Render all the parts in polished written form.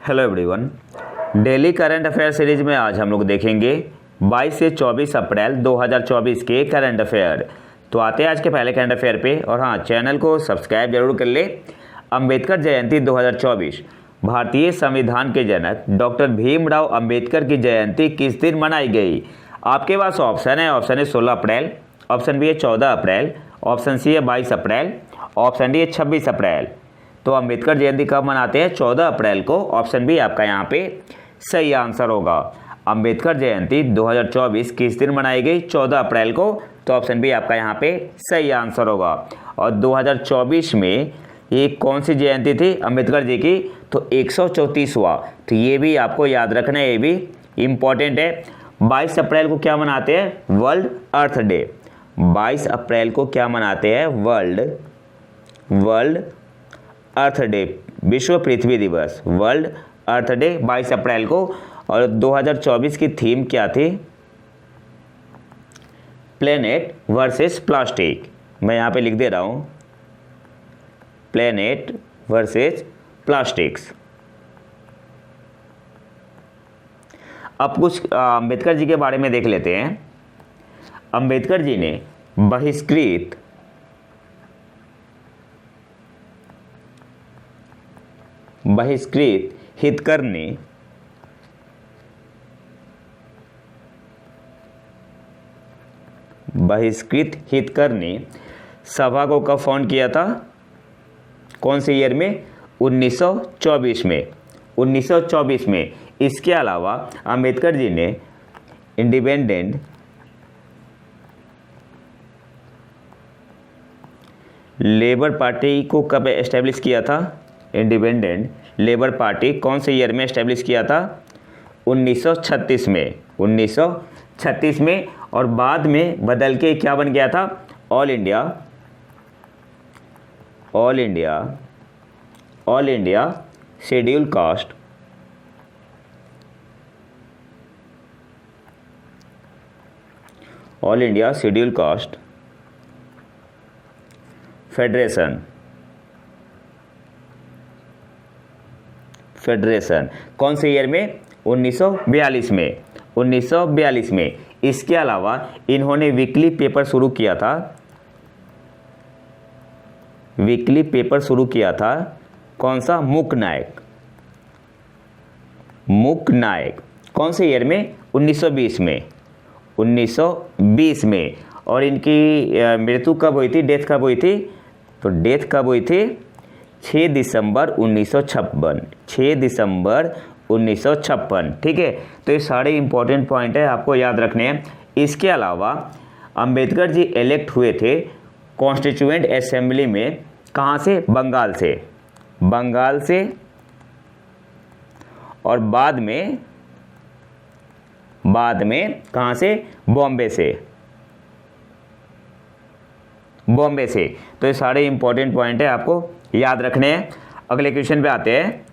Hello everyone. Daily current affair series में आज हम लोग देखेंगे 22 से 24 अप्रैल 2024 के करंट अफेयर। तो आते हैं आज के पहले करंट अफेयर पे। और हाँ, चैनल को सब्सक्राइब जरूर कर ले। अंबेडकर जयंती 2024। भारतीय संविधान के जनक डॉक्टर भीमराव अंबेडकर की जयंती किस दिन मनाई गई? आपके पास ऑप्शन है 16 अप्रैल, ऑप्शन बी है 14 अप्रैल, ऑप्शन सी है 22 अप्रैल, ऑप्शन डी है 26 अप्रैल। तो अंबेडकर जयंती कब मनाते हैं? 14 अप्रैल को। ऑप्शन बी आपका यहाँ पे सही आंसर होगा। अंबेडकर जयंती 2024 किस दिन मनाई गई? 14 अप्रैल को। तो ऑप्शन बी आपका यहाँ पे सही आंसर होगा। और 2024 में ये कौन सी जयंती थी अंबेडकर जी की? तो 134वां। तो ये भी आपको याद रखना है, ये भी इम्पॉर्टेंट है। 22 अप्रैल को क्या मनाते हैं? वर्ल्ड अर्थ डे। 22 अप्रैल को क्या मनाते हैं? वर्ल्ड अर्थ डे, विश्व पृथ्वी दिवस, वर्ल्ड अर्थ डे 22 अप्रैल को। और 2024 की थीम क्या थी? Planet versus plastic. मैं यहाँ पे लिख दे रहा हूँ, प्लेनेट वर्सेस प्लास्टिक्स। अब कुछ अंबेडकर जी के बारे में देख लेते हैं। अंबेडकर जी ने बहिष्कृत हितकर्मी सभा को कब फाउंड किया था? कौन से ईयर में? 1924 में। 1924 में। इसके अलावा अंबेडकर जी ने इंडिपेंडेंट लेबर पार्टी को कब एस्टेब्लिश किया था? इंडिपेंडेंट लेबर पार्टी कौन से ईयर में एस्टेब्लिश किया था? 1936 में। 1936 में। और बाद में बदल के क्या बन गया था? All India schedule caste federation कौन से ईयर में? 1942 में। 1942 में। इसके अलावा इन्होंने वीकली पेपर शुरू किया था। कौन सा? मूक नायक। कौन से ईयर में? 1920 में। 1920 में। और इनकी मृत्यु कब हुई थी? डेथ कब हुई थी? तो डेथ कब हुई थी? 6 दिसंबर 1956। 6 दिसंबर 1956। ठीक है। तो ये सारे इंपॉर्टेंट पॉइंट है, आपको याद रखने हैं। इसके अलावा अंबेडकर जी इलेक्ट हुए थे कॉन्स्टिट्यूएंट असेंबली में। कहाँ से? बंगाल से। और बाद में कहाँ से? बॉम्बे से। तो ये सारे इंपॉर्टेंट पॉइंट है, आपको याद रखने हैं। अगले क्वेश्चन पे आते हैं।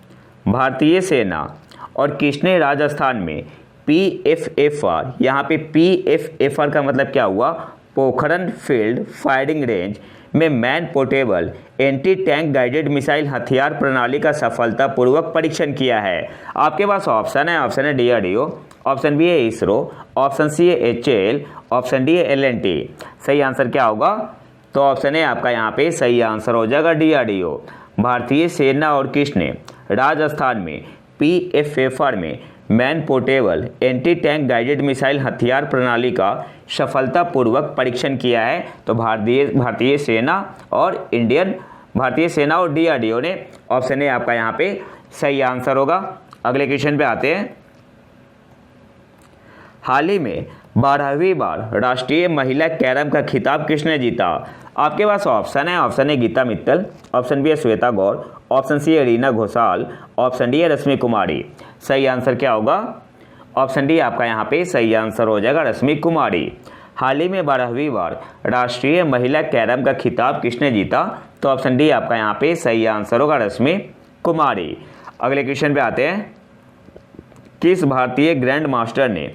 भारतीय सेना और किसने राजस्थान में PFFR, यहाँ पे PFFR का मतलब क्या हुआ? पोखरण फील्ड फायरिंग रेंज में man portable anti tank guided missile हथियार प्रणाली का सफलतापूर्वक परीक्षण किया है। आपके पास ऑप्शन है DRDO, ऑप्शन बी है इसरो, ऑप्शन सी है HAL, ऑप्शन डी है LNT। सही आंसर क्या होगा? तो ऑप्शन है आपका यहाँ पे सही आंसर हो जाएगा DRDO। भारतीय सेना और किसने राजस्थान में PFFR में man portable anti tank guided missile हथियार प्रणाली का सफलतापूर्वक परीक्षण किया है? तो भारतीय सेना और DRDO ने। ऑप्शन है आपका यहाँ पे सही आंसर होगा। अगले क्वेश्चन पे आते हैं। हाल ही में 12वीं बार राष्ट्रीय महिला कैरम का खिताब किसने जीता? आपके पास ऑप्शन है गीता मित्तल, ऑप्शन बी है श्वेता गौर, ऑप्शन सी है रीना घोषाल, ऑप्शन डी है रश्मि कुमारी। सही आंसर क्या होगा? ऑप्शन डी आपका यहाँ पे सही आंसर हो जाएगा, रश्मि कुमारी। हाल ही में 12वीं बार राष्ट्रीय महिला कैरम का खिताब किसने जीता? तो ऑप्शन डी आपका यहाँ पे सही आंसर होगा, रश्मि कुमारी। अगले क्वेश्चन पे आते हैं। किस भारतीय ग्रैंड मास्टर ने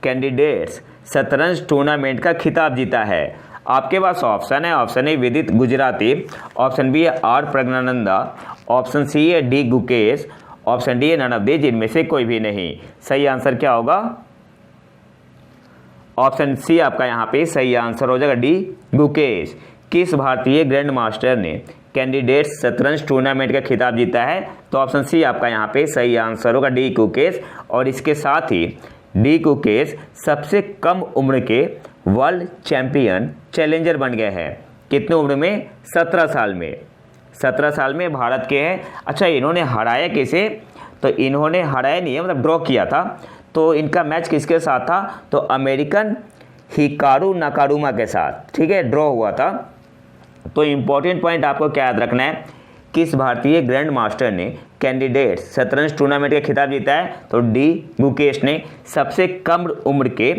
कैंडिडेट्स शतरंज टूर्नामेंट का खिताब जीता है? आपके पास option A Vidit Gujrathi, option B है आर प्रज्ञानंदा, ऑप्शन सी है D Gukesh, option D none of these, इनमें से कोई भी नहीं। सही आंसर क्या होगा? ऑप्शन सी आपका यहाँ पे सही आंसर हो जाएगा, डी गुकेश। किस भारतीय ग्रैंड मास्टर ने कैंडिडेट शतरंज टूर्नामेंट का खिताब जीता है? तो ऑप्शन सी आपका यहाँ पे सही आंसर होगा, डी गुकेश। और इसके साथ ही डी गुकेश सबसे कम उम्र के वर्ल्ड चैंपियन चैलेंजर बन गए हैं। कितने उम्र में? 17 साल में। 17 साल में भारत के हैं। अच्छा, इन्होंने हराया किसे? तो इन्होंने हराया नहीं है, मतलब ड्रॉ किया था। तो इनका मैच किसके साथ था? तो अमेरिकन हिकारू नाकारुमा के साथ, ठीक है, ड्रॉ हुआ था। तो इम्पोर्टेंट पॉइंट आपको क्या याद रखना है, किस भारतीय ग्रैंड मास्टर ने कैंडिडेट शतरंज टूर्नामेंट का खिताब जीता है? तो डी गुकेश ने। सबसे कम उम्र के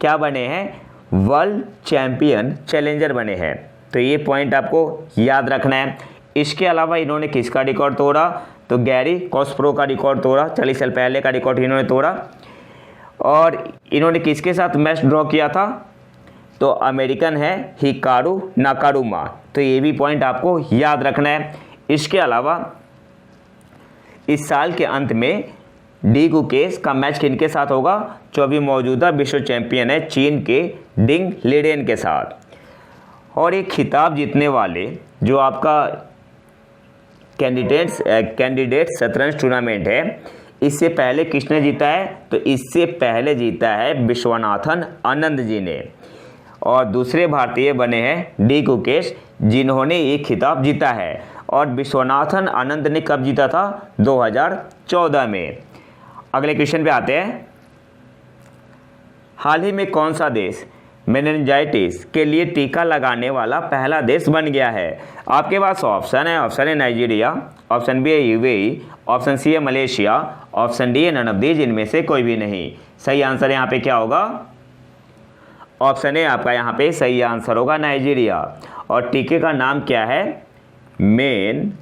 क्या बने हैं? वर्ल्ड चैंपियन चैलेंजर बने हैं। तो ये पॉइंट आपको याद रखना है। इसके अलावा इन्होंने किसका रिकॉर्ड तोड़ा? तो गैरी कॉस्प्रो का रिकॉर्ड तोड़ा, 40 साल पहले का रिकॉर्ड इन्होंने तोड़ा। और इन्होंने किसके साथ मैच ड्रॉ किया था? तो अमेरिकन है हिकारू नाकारुमा। तो ये भी पॉइंट आपको याद रखना है। इसके अलावा इस साल के अंत में डी गुकेश का मैच किनके साथ होगा? जो अभी मौजूदा विश्व चैंपियन है चीन के डिंग लिडेन के साथ। और एक खिताब जीतने वाले जो आपका कैंडिडेट शतरंज टूर्नामेंट है, इससे पहले किसने जीता है? तो इससे पहले जीता है विश्वनाथन आनंद जी ने। और दूसरे भारतीय बने हैं डी गुकेश, जिन्होंने ये खिताब जीता है। और विश्वनाथन आनंद ने कब जीता था? 2014 में। अगले क्वेश्चन पे आते हैं। हाल ही में कौन सा देश मेनिंजाइटिस के लिए टीका लगाने वाला पहला देश बन गया है? आपके पास ऑप्शन है। Option A Nigeria, option B है यूएई, ऑप्शन सी है मलेशिया, ऑप्शन डी है नन ऑफ दीज, इनमें से कोई भी नहीं। सही आंसर यहाँ पे क्या होगा? ऑप्शन ए आपका यहाँ पे सही आंसर होगा, नाइजीरिया। और टीके का नाम क्या है? Main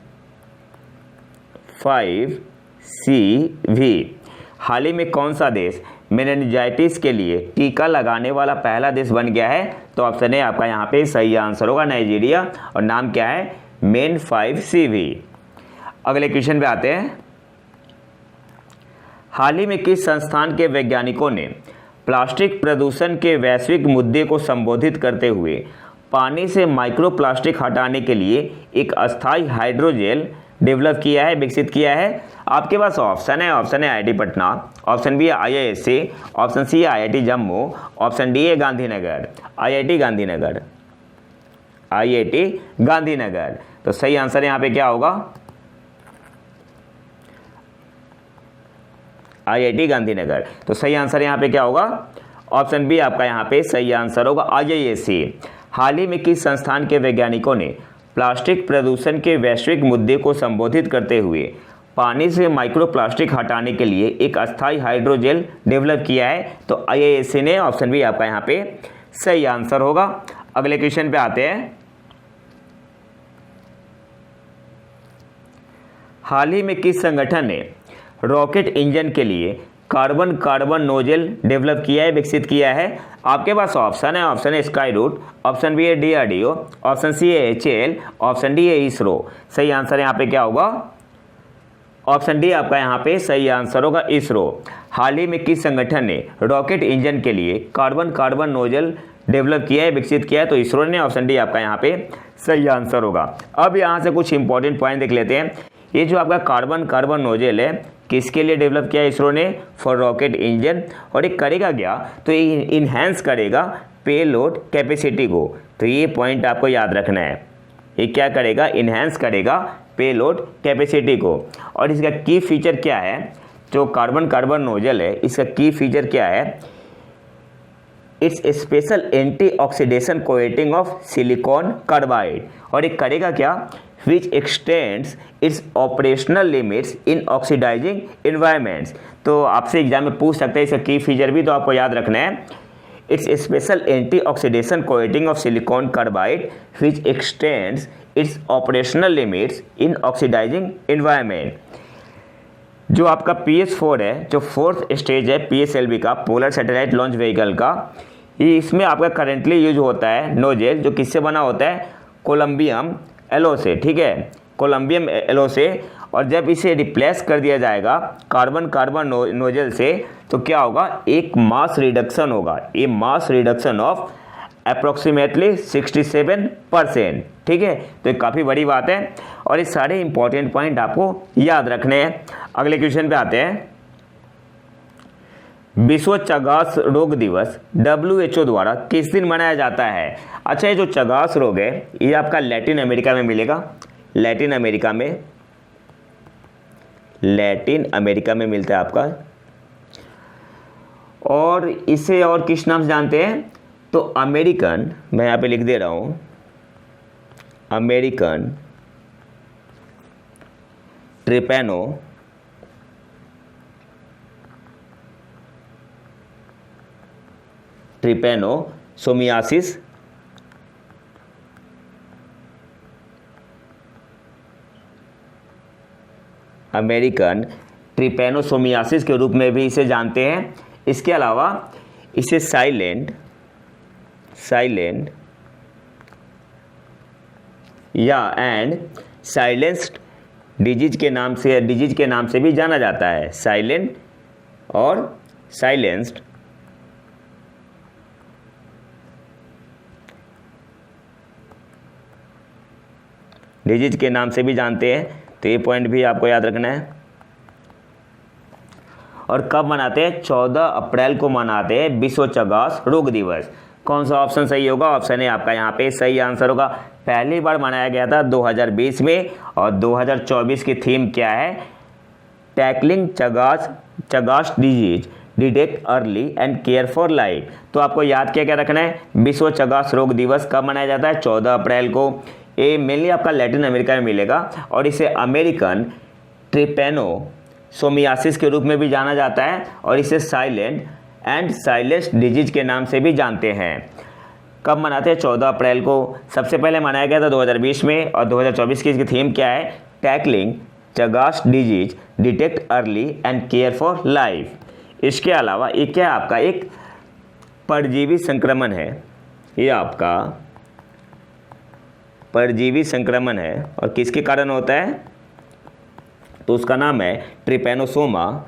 5CV। हाल ही में कौन सा देश मेनिंजाइटिस के लिए टीका लगाने वाला पहला देश बन गया है? तो ऑप्शन ए आपका यहाँ पे सही आंसर होगा, नाइजीरिया। और नाम क्या है? Main 5CV। अगले क्वेश्चन पे आते हैं। हाल ही में किस संस्थान के वैज्ञानिकों ने प्लास्टिक प्रदूषण के वैश्विक मुद्दे को संबोधित करते हुए पानी से माइक्रोप्लास्टिक हटाने के लिए एक अस्थायी हाइड्रोजेल डेवलप किया है, विकसित किया है? आपके पास ऑप्शन है। ऑप्शन है IIT पटना, ऑप्शन बी है IISc, ऑप्शन सी है IIT जम्मू, ऑप्शन डी है गांधीनगर। IIT Gandhinagar, IIT Gandhinagar. तो सही आंसर यहाँ पे क्या होगा? IIT गांधीनगर। तो सही आंसर यहाँ पे क्या होगा? ऑप्शन बी आपका यहाँ पे सही आंसर होगा, IISc। हाल ही में किस संस्थान के वैज्ञानिकों ने प्लास्टिक प्रदूषण के वैश्विक मुद्दे को संबोधित करते हुए पानी से माइक्रोप्लास्टिक हटाने के लिए एक अस्थायी हाइड्रोजेल डेवलप किया है? तो IISc ने। ऑप्शन बी आपका यहाँ पे सही आंसर होगा। अगले क्वेश्चन पे आते हैं। हाल ही में किस संगठन ने रॉकेट इंजन के लिए कार्बन नोजल डेवलप किया है, विकसित किया है? आपके पास ऑप्शन है। ऑप्शन है स्काई रूट, ऑप्शन बी है DRDO, ऑप्शन सी है HAL, ऑप्शन डी है इसरो। सही आंसर यहाँ पे क्या होगा? ऑप्शन डी आपका यहाँ पे सही आंसर होगा, इसरो। हाल ही में किस संगठन ने रॉकेट इंजन के लिए कार्बन नोजल डेवलप किया है, विकसित किया है? तो इसरो ने। ऑप्शन डी आपका यहाँ पे सही आंसर होगा। अब यहाँ से कुछ इंपॉर्टेंट पॉइंट देख लेते हैं। ये जो आपका कार्बन नोजल है, किसके लिए डेवलप किया है इसरो ने? For rocket engine. और ये करेगा क्या? तो ये इन्हेंस करेगा पेलोड कैपेसिटी को। तो ये पॉइंट आपको याद रखना है। ये क्या करेगा? इन्हेंस करेगा पेलोड कैपेसिटी को। और इसका की फीचर क्या है? जो कार्बन नोजल है, इसका की फीचर क्या है? It's special anti oxidation coating of silicon carbide. और ये करेगा क्या? which extends its operational limits in oxidizing environments। तो आपसे एग्जाम में पूछ सकते हैं, इसका की फीचर भी तो आपको याद रखना है। It's special anti oxidation coating of silicon carbide which extends its operational limits in oxidizing environment। जो आपका PS4 है, जो 4th स्टेज है PSLV का, पोलर सैटेलाइट लॉन्च व्हीकल का, ये इसमें आपका करेंटली यूज होता है नोजल, जो किससे बना होता है? कोलम्बियम एलो से, ठीक है, कोलम्बियम एलो से। और जब इसे रिप्लेस कर दिया जाएगा कार्बन कार्बन नोजल से तो क्या होगा, एक मास रिडक्शन होगा, ये मास रिडक्शन ऑफ अप्रोक्सीमेटली 67%। ठीक है, तो ये काफ़ी बड़ी बात है और ये सारे इंपॉर्टेंट पॉइंट आपको याद रखने हैं। अगले क्वेश्चन पे आते हैं। विश्व चगास रोग दिवस WHO द्वारा किस दिन मनाया जाता है? अच्छा, ये जो चगास रोग है ये आपका लैटिन अमेरिका में मिलेगा, लैटिन अमेरिका में मिलता है आपका। और इसे और किस नाम से जानते हैं? तो अमेरिकन, मैं यहाँ पे लिख दे रहा हूँ, अमेरिकन ट्रिपैनोसोमियासिस अमेरिकन ट्रिपैनोसोमियासिस के रूप में भी इसे जानते हैं। इसके अलावा इसे साइलेंट या एंड साइलेंस्ड डिजीज के नाम से भी जाना जाता है। साइलेंट और साइलेंस्ड डिजीज के नाम से भी जानते हैं, तो ये पॉइंट भी आपको याद रखना है। और कब मनाते हैं? 14 अप्रैल को मनाते हैं विश्व चगास रोग दिवस। कौन सा ऑप्शन सही होगा? ऑप्शन है आपका यहाँ पे सही आंसर होगा। पहली बार मनाया गया था 2020 में और 2024 की थीम क्या है? Tackling Chagas disease, detect early and care for life. तो आपको याद क्या रखना है? विश्व चगास रोग दिवस कब मनाया जाता है? 14 अप्रैल को। ये मेनली आपका लैटिन अमेरिका में मिलेगा और इसे अमेरिकन ट्रिपैनोसोमियासिस के रूप में भी जाना जाता है और इसे साइलेंट एंड साइलेंस्ड डिजीज के नाम से भी जानते हैं। कब मनाते हैं? 14 अप्रैल को। सबसे पहले मनाया गया था 2020 में और 2024 की इसकी थीम क्या है? Tackling Chagas disease, detect early and care for life. इसके अलावा ये क्या आपका एक परजीवी संक्रमण है, ये आपका परजीवी संक्रमण है और किसके कारण होता है? तो उसका नाम है ट्रिपैनोसोमा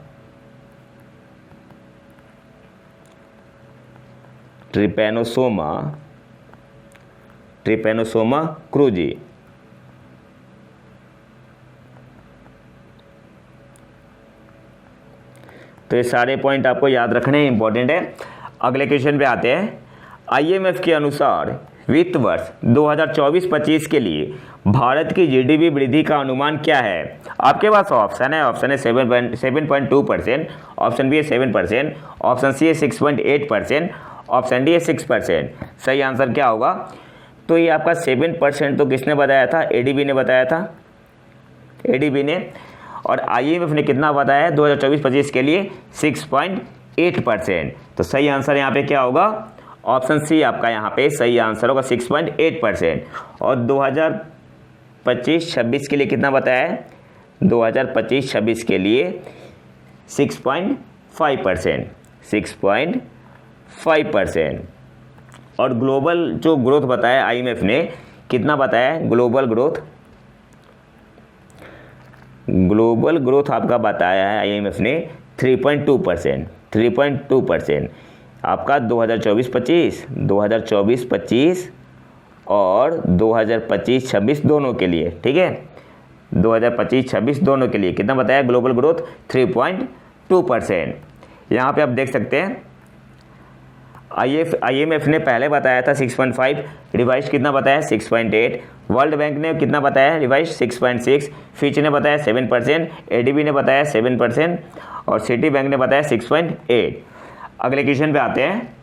क्रूजी। तो ये सारे पॉइंट आपको याद रखने इंपॉर्टेंट है। अगले क्वेश्चन पे आते हैं। IMF के अनुसार वित्त वर्ष 2024-25 के लिए भारत की GDP वृद्धि का अनुमान क्या है? आपके पास ऑप्शन है 7.2%, ऑप्शन बी है 7%, ऑप्शन सी है 6.8%, ऑप्शन डी है 6%। सही आंसर क्या होगा? तो ये आपका 7% तो किसने बताया था? ADB ने बताया था, ADB ने। और IMF ने कितना बताया है 2024-25 के लिए? 6.8%। तो सही आंसर यहाँ पे क्या होगा? ऑप्शन सी आपका यहाँ पे सही आंसर होगा, 6.8%। और 2025-26 के लिए कितना बताया है? 2025-26 के लिए 6.5%, 6.5%। और ग्लोबल जो ग्रोथ बताया IMF ने, कितना बताया है? ग्लोबल ग्रोथ आपका बताया है IMF ने 3.2% आपका 2024-25 और 2025-26 दोनों के लिए। ठीक है, 2025-26 दोनों के लिए कितना बताया? Global growth 3.2%। यहाँ पे आप देख सकते हैं IMF ने पहले बताया था 6.5, रिवाइज कितना बताया? 6.8। वर्ल्ड बैंक ने कितना बताया? रिवाइज 6.6। फिच ने बताया 7%, ADB ने बताया 7% और सिटी बैंक ने बताया 6.8। अगले क्वेश्चन पे आते हैं।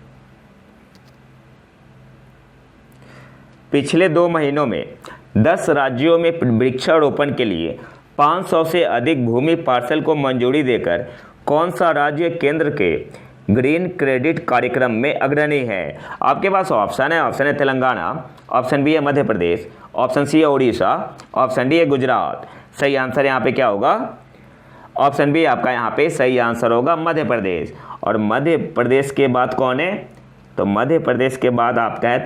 पिछले 2 महीनों में 10 राज्यों में वृक्षारोपण के लिए 500 से अधिक भूमि पार्सल को मंजूरी देकर कौन सा राज्य केंद्र के ग्रीन क्रेडिट कार्यक्रम में अग्रणी है? आपके पास ऑप्शन है तेलंगाना, ऑप्शन बी है मध्य प्रदेश, ऑप्शन सी है उड़ीसा, ऑप्शन डी है गुजरात। सही आंसर यहाँ पे क्या होगा? ऑप्शन बी आपका यहाँ पे सही आंसर होगा, मध्य प्रदेश। और मध्य प्रदेश के बाद कौन है? तो मध्य प्रदेश के बाद आपका है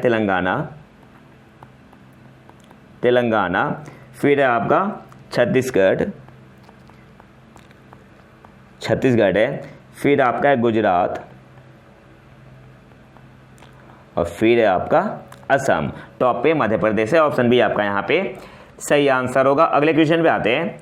तेलंगाना, फिर है आपका छत्तीसगढ़, छत्तीसगढ़ है, फिर आपका है गुजरात और फिर है आपका असम। टॉप पे मध्य प्रदेश है। ऑप्शन बी आपका यहाँ पे सही आंसर होगा। अगले क्वेश्चन पे आते हैं।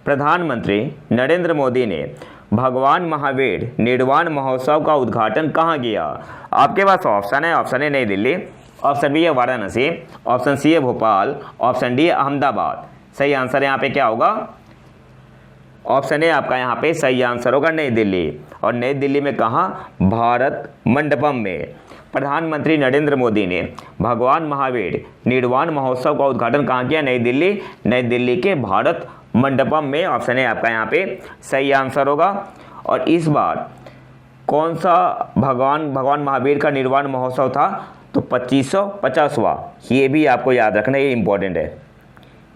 प्रधानमंत्री नरेंद्र मोदी ने भगवान महावीर निर्वाण महोत्सव का उद्घाटन कहाँ किया? आपके पास ऑप्शन है। ऑप्शन ए नई दिल्ली, ऑप्शन बी है वाराणसी, ऑप्शन सी है भोपाल, ऑप्शन डी है अहमदाबाद। सही आंसर यहाँ पे क्या होगा? ऑप्शन ए आपका यहाँ पे सही आंसर होगा नई दिल्ली। और नई दिल्ली में कहाँ? भारत मंडपम में प्रधानमंत्री नरेंद्र मोदी ने भगवान महावीर निर्वाण महोत्सव का उद्घाटन कहाँ किया? नई दिल्ली। नई दिल्ली के भारत मंडपम में। ऑप्शन ए आपका यहाँ पे सही आंसर होगा। और इस बार कौन सा भगवान महावीर का निर्वाण महोत्सव था? तो 2550वां। ये भी आपको याद रखना है, ये इंपॉर्टेंट है,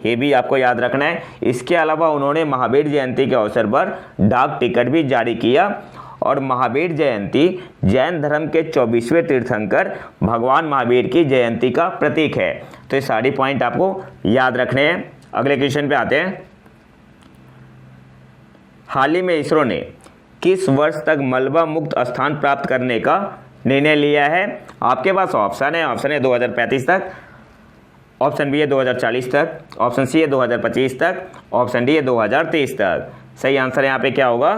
ये भी आपको याद रखना है। इसके अलावा उन्होंने महावीर जयंती के अवसर पर डाक टिकट भी जारी किया। और महावीर जयंती जैन धर्म के 24वें तीर्थंकर भगवान महावीर की जयंती का प्रतीक है। तो ये सारी पॉइंट आपको याद रखने हैं। अगले क्वेश्चन पे आते हैं। हाल ही में इसरो ने किस वर्ष तक मलबा मुक्त स्थान प्राप्त करने का निर्णय लिया है? आपके पास ऑप्शन है। ऑप्शन है 2035 तक, ऑप्शन बी है 2040 तक, ऑप्शन सी है 2025 तक, ऑप्शन डी है 2030 तक। सही आंसर यहाँ पे क्या होगा?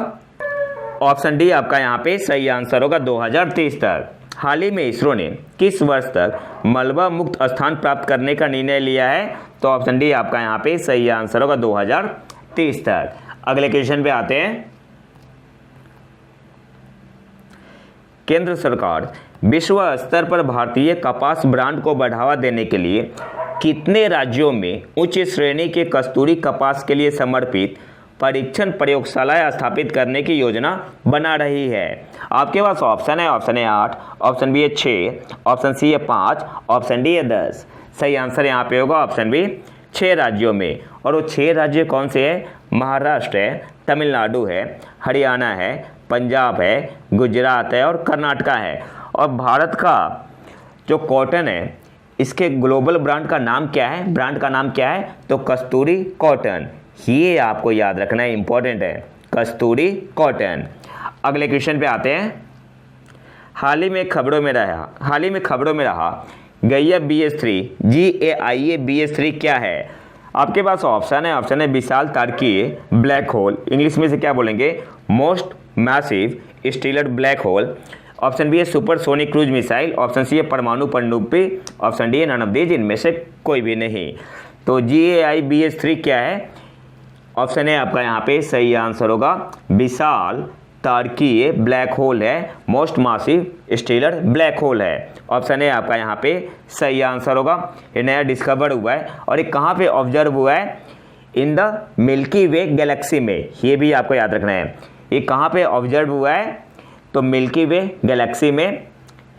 ऑप्शन डी आपका यहाँ पे सही आंसर होगा 2030 तक। हाल ही में इसरो ने किस वर्ष तक मलबा मुक्त स्थान प्राप्त करने का निर्णय लिया है? तो ऑप्शन डी आपका यहाँ पे सही आंसर होगा 2030 तक। अगले क्वेश्चन पे आते हैं। केंद्र सरकार विश्व स्तर पर भारतीय कपास ब्रांड को बढ़ावा देने के लिए कितने राज्यों में उच्च श्रेणी के कस्तूरी कपास के लिए समर्पित परीक्षण प्रयोगशालाएं स्थापित करने की योजना बना रही है? आपके पास ऑप्शन है। ऑप्शन है 8, ऑप्शन बी है 6, ऑप्शन सी है 5, ऑप्शन डी है 10। सही आंसर यहाँ पे होगा ऑप्शन बी 6 राज्यों में। और वो 6 राज्य कौन से हैं? महाराष्ट्र है, तमिलनाडु है, हरियाणा है, पंजाब है, गुजरात है और कर्नाटका है। और भारत का जो कॉटन है, इसके ग्लोबल ब्रांड का नाम क्या है? ब्रांड का नाम क्या है? तो कस्तूरी कॉटन। ये आपको याद रखना है, इंपॉर्टेंट है, कस्तूरी कॉटन। अगले क्वेश्चन पे आते हैं। हाल ही में खबरों में रहा गैया BS3 GAIA BS3 क्या है? आपके पास ऑप्शन है। ऑप्शन है विशाल तारकीय ब्लैक होल, इंग्लिश में से क्या बोलेंगे? Most massive stellar black hole. Option B है supersonic cruise missile, option C है परमाणु पनडुब्बी, ऑप्शन डी है नन ऑफ दीज, इनमें से कोई भी नहीं। तो GAIA BS3 क्या है? ऑप्शन है आपका यहाँ पे सही आंसर होगा विशाल तारकीय ब्लैक होल है, most massive stealer black whole है। ऑप्शन है आपका यहाँ पे सही आंसर होगा। ये नया डिस्कवर हुआ है और ये कहाँ पे ऑब्जर्व हुआ है? In the milky way Galaxy में। ये भी आपको याद रखना है, ये कहाँ पे ऑब्जर्व हुआ है? तो मिल्की वे गैलेक्सी में।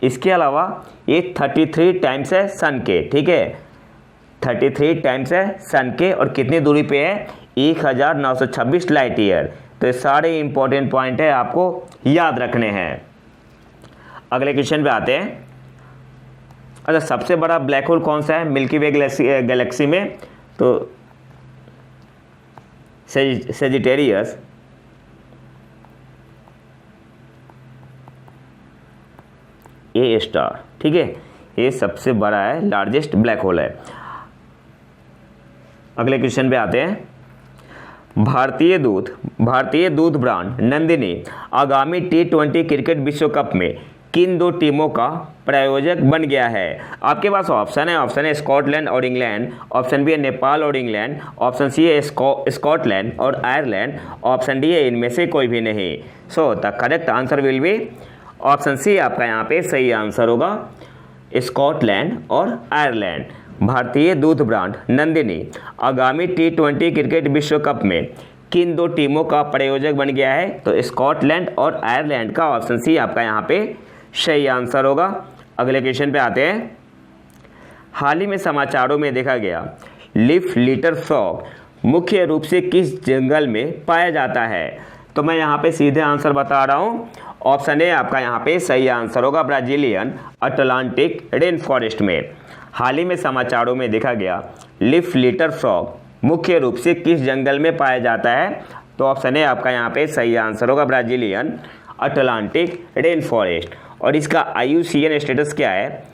इसके अलावा ये 33 टाइम्स है सन के, ठीक है, 33 टाइम्स है सन के। और कितनी दूरी पे है? 1926 लाइट ईयर। तो ये सारे इंपॉर्टेंट पॉइंट है, आपको याद रखने हैं। अगले क्वेश्चन पे आते हैं। अच्छा, सबसे बड़ा ब्लैक होल कौन सा है मिल्की वे गैलेक्सी में? तो सेजिटेरियस ए स्टार, ठीक है, ये सबसे बड़ा है, लार्जेस्ट ब्लैक होल है। अगले क्वेश्चन पे आते हैं। भारतीय दूध ब्रांड नंदिनी आगामी T20 क्रिकेट विश्व कप में किन 2 टीमों का प्रायोजक बन गया है? आपके पास ऑप्शन है। ऑप्शन है स्कॉटलैंड और इंग्लैंड, ऑप्शन बी है नेपाल और इंग्लैंड, ऑप्शन सी है स्कॉटलैंड और आयरलैंड, ऑप्शन डी है इनमें से कोई भी नहीं। So the correct answer will be option C आपका यहाँ पे सही आंसर होगा, स्कॉटलैंड और आयरलैंड। भारतीय दूध ब्रांड नंदिनी आगामी T20 क्रिकेट विश्व कप में किन 2 टीमों का प्रायोजक बन गया है? तो स्कॉटलैंड और आयरलैंड का ऑप्शन सी आपका यहाँ पे सही आंसर होगा। अगले क्वेश्चन पे आते हैं। हाल ही में समाचारों में देखा गया लीफ लिटर फ्रॉग मुख्य रूप से किस जंगल में पाया जाता है? तो मैं यहाँ पे सीधे आंसर बता रहा हूँ। ऑप्शन ए आपका यहाँ पे सही आंसर होगा ब्राजीलियन अटलांटिक रेन फॉरेस्ट में। हाल ही में समाचारों में देखा गया लीफ लिटर फ्रॉग मुख्य रूप से किस जंगल में पाया जाता है? तो ऑप्शन ए आपका यहाँ पे सही आंसर होगा, ब्राजीलियन अटलांटिक रेन फॉरेस्ट। और इसका IUCN स्टेटस क्या है,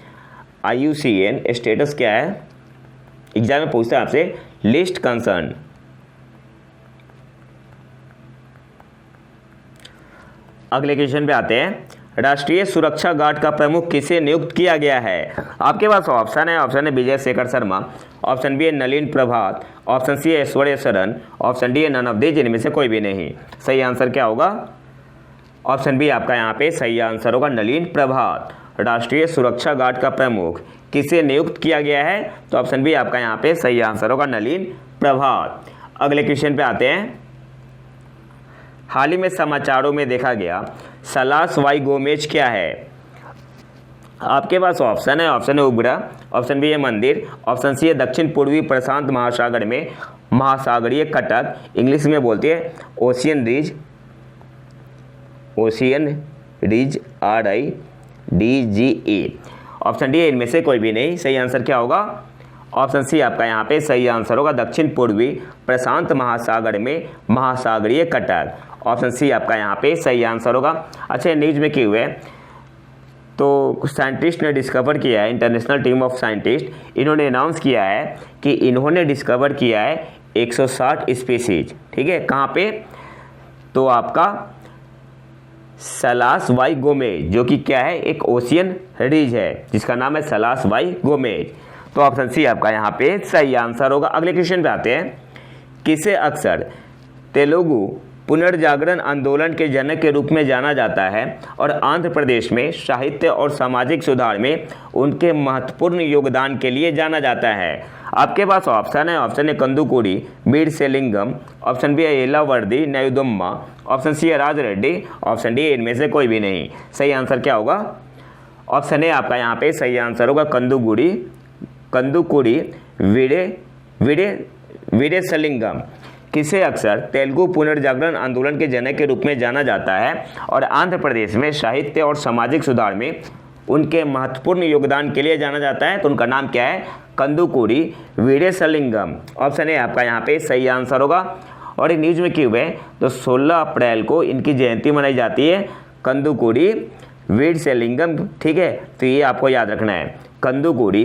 IUCN स्टेटस क्या है, एग्जाम में पूछता है आपसे, लिस्ट कंसर्न। अगले क्वेश्चन पे आते हैं, राष्ट्रीय सुरक्षा गार्ड का प्रमुख किसे नियुक्त किया गया है। आपके पास ऑप्शन है विजय शेखर शर्मा, ऑप्शन बी है नलिन प्रभात, ऑप्शन सी है ऐश्वर्य शरण, ऑप्शन डी है नन ऑफ दीज, इनमें से कोई भी नहीं। सही आंसर क्या होगा, ऑप्शन बी आपका यहाँ पे सही आंसर होगा, नलिन प्रभात। राष्ट्रीय सुरक्षा गार्ड का प्रमुख किसे नियुक्त किया गया है, तो ऑप्शन बी आपका यहाँ पे सही आंसर होगा, नलिन प्रभात। अगले क्वेश्चन पे आते हैं, हाल ही में समाचारों में देखा गया सलास वाई गोमेज क्या है। आपके पास ऑप्शन है उपग्रह, ऑप्शन बी है मंदिर, ऑप्शन सी है दक्षिण पूर्वी प्रशांत महासागर में महासागरीय कटक, इंग्लिश में बोलते हैं ocean ridge, RIDGE। Option D है इनमें से कोई भी नहीं। सही आंसर क्या होगा, ऑप्शन सी आपका यहाँ पे सही आंसर होगा, दक्षिण पूर्वी प्रशांत महासागर में महासागरीय कटक। ऑप्शन सी आपका यहाँ पे सही आंसर होगा। अच्छा, न्यूज में क्यों है, तो साइंटिस्ट ने डिस्कवर किया है, इंटरनेशनल टीम ऑफ साइंटिस्ट, इन्होंने अनाउंस किया है कि इन्होंने डिस्कवर किया है 160 स्पीसीज। ठीक है, कहाँ पे, तो आपका सलास वाई गोमेज, जो कि क्या है, एक ओशियन रिज है जिसका नाम है सलास वाई गोमेज। तो ऑप्शन सी आपका यहाँ पे सही आंसर होगा। अगले क्वेश्चन पे आते हैं, किसे अक्सर तेलुगु पुनर्जागरण आंदोलन के जनक के रूप में जाना जाता है और आंध्र प्रदेश में साहित्य और सामाजिक सुधार में उनके महत्वपूर्ण योगदान के लिए जाना जाता है। आपके पास ऑप्शन है कंदुकूरी वीर सेलिंगम, ऑप्शन बी है येलावर्दी नयुदम्मा, ऑप्शन सी है राज रेड्डी, ऑप्शन डी इनमें से कोई भी नहीं। सही आंसर क्या होगा, ऑप्शन ए आपका यहाँ पे सही आंसर होगा, कंदुकूरी वीरे सेलिंगम। किसे अक्सर तेलुगु पुनर्जागरण आंदोलन के जनक के रूप में जाना जाता है और आंध्र प्रदेश में साहित्य और सामाजिक सुधार में उनके महत्वपूर्ण योगदान के लिए जाना जाता है, तो उनका नाम क्या है, कंदुकूरी वीरेशलिंगम। ऑप्शन ए आपका यहाँ पे सही आंसर होगा। और ये न्यूज में क्यों है, तो 16 अप्रैल को इनकी जयंती मनाई जाती है, कंदुकूरी वीरेशलिंगम। ठीक है, तो ये आपको याद रखना है, कंदुकूरी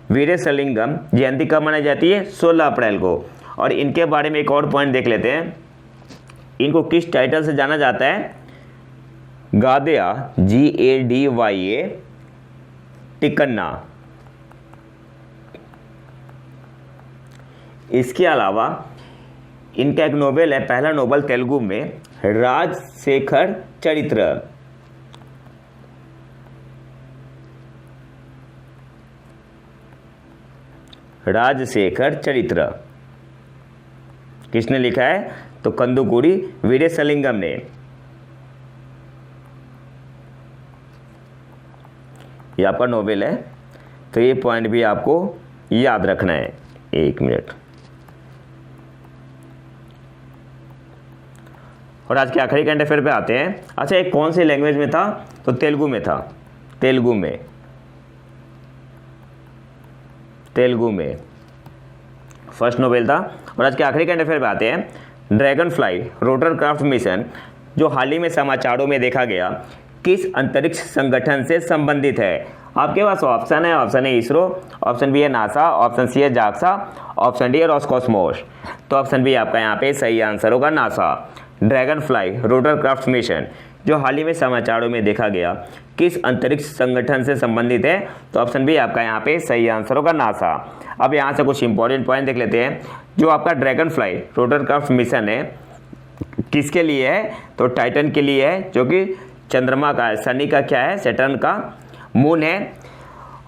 वीरेशलिंगम जयंती कब मनाई जाती है, 16 अप्रैल को। और इनके बारे में एक और पॉइंट देख लेते हैं, इनको किस टाइटल से जाना जाता है, गादया GADYA टिकन्ना। इसके अलावा इनका एक नोबेल है, पहला नोबेल तेलुगु में, राजशेखर चरित्र। राजशेखर चरित्र किसने लिखा है, तो कंदुकूरी वीरेशलिंगम ने। ये आपका नोबेल है, तो ये पॉइंट भी आपको याद रखना है। एक मिनट। और आज के आखिरी करंट अफेयर पे आते हैं। अच्छा, एक कौन सी लैंग्वेज में था, तो तेलुगु में था, तेलुगु में फर्स्ट नोबेल था। और आज के आखिरी करंट अफेयर पे आते हैं, ड्रैगन फ्लाई रोटरक्राफ्ट मिशन जो हाल ही में समाचारों में देखा गया, किस अंतरिक्ष संगठन से संबंधित है। आपके पास ऑप्शन है इसरो, ऑप्शन बी है नासा, ऑप्शन सी है जाक्सा, ऑप्शन डी है रॉसकॉस्मोस। तो ऑप्शन बी आपका यहाँ पे सही आंसर होगा, NASA. Dragon fly rotorcraft mission जो हाल ही में समाचारों में देखा गया, किस अंतरिक्ष संगठन से संबंधित है, तो ऑप्शन बी आपका यहाँ पे सही आंसर होगा, नासा। अब यहाँ से कुछ इंपॉर्टेंट पॉइंट देख लेते हैं। जो आपका ड्रैगन फ्लाई रोटरक्राफ्ट मिशन है किसके लिए है, तो टाइटन के लिए है, जो कि चंद्रमा का है, शनि का क्या है, सैटर्न का मून है।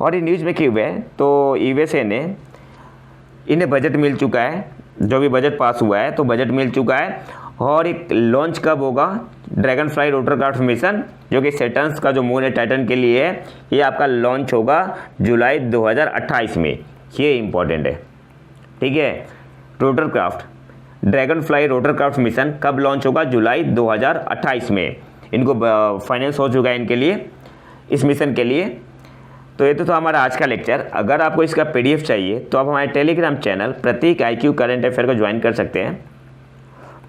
और ये न्यूज़ में क्यों है, तो USA ने इन्हें बजट मिल चुका है, जो भी बजट पास हुआ है तो बजट मिल चुका है। और एक लॉन्च कब होगा, ड्रैगन फ्लाई रोटरक्राफ्ट मिशन जो कि सैटर्न का जो मून है टाइटन के लिए है, ये आपका लॉन्च होगा जुलाई 2028 में। ये इंपॉर्टेंट है, ठीक है। Rotorcraft dragon fly rotorcraft mission कब लॉन्च होगा, जुलाई 2028 में। इनको फाइनेंस हो चुका है इनके लिए, इस मिशन के लिए। तो ये तो था हमारा आज का लेक्चर। अगर आपको इसका PDF चाहिए तो आप हमारे टेलीग्राम चैनल प्रतीक IQ करंट अफेयर को ज्वाइन कर सकते हैं।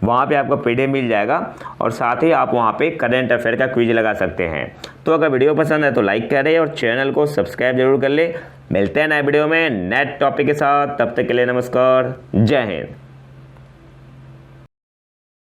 वहाँ पे आपको PDF मिल जाएगा और साथ ही आप वहाँ पे करंट अफेयर का क्विज लगा सकते हैं। तो अगर वीडियो पसंद है तो लाइक करें और चैनल को सब्सक्राइब जरूर कर ले। मिलते हैं नए वीडियो में नए टॉपिक के साथ, तब तक के लिए नमस्कार, जय हिंद।